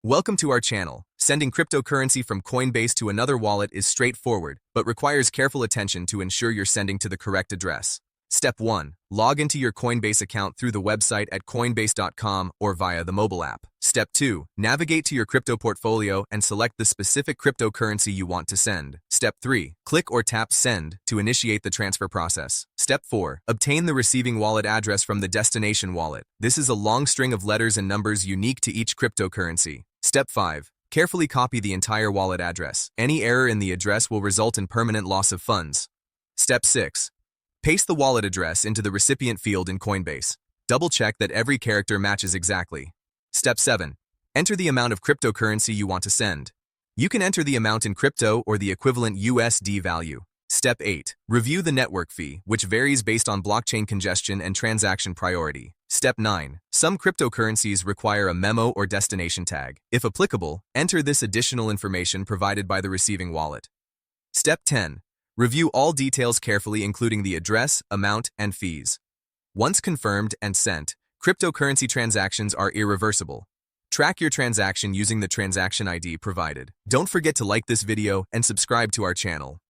Welcome to our channel. Sending cryptocurrency from Coinbase to another wallet is straightforward, but requires careful attention to ensure you're sending to the correct address. Step 1. Log into your Coinbase account through the website at coinbase.com or via the mobile app. Step 2. Navigate to your crypto portfolio and select the specific cryptocurrency you want to send. Step 3. Click or tap Send to initiate the transfer process. Step 4. Obtain the receiving wallet address from the destination wallet. This is a long string of letters and numbers unique to each cryptocurrency. Step 5. Carefully copy the entire wallet address. Any error in the address will result in permanent loss of funds. Step 6. Paste the wallet address into the recipient field in Coinbase. Double-check that every character matches exactly. Step 7. Enter the amount of cryptocurrency you want to send. You can enter the amount in crypto or the equivalent USD value. Step 8. Review the network fee, which varies based on blockchain congestion and transaction priority. Step 9. Some cryptocurrencies require a memo or destination tag. If applicable, enter this additional information provided by the receiving wallet. Step 10. Review all details carefully, including the address, amount, and fees. Once confirmed and sent, cryptocurrency transactions are irreversible. Track your transaction using the transaction ID provided. Don't forget to like this video and subscribe to our channel.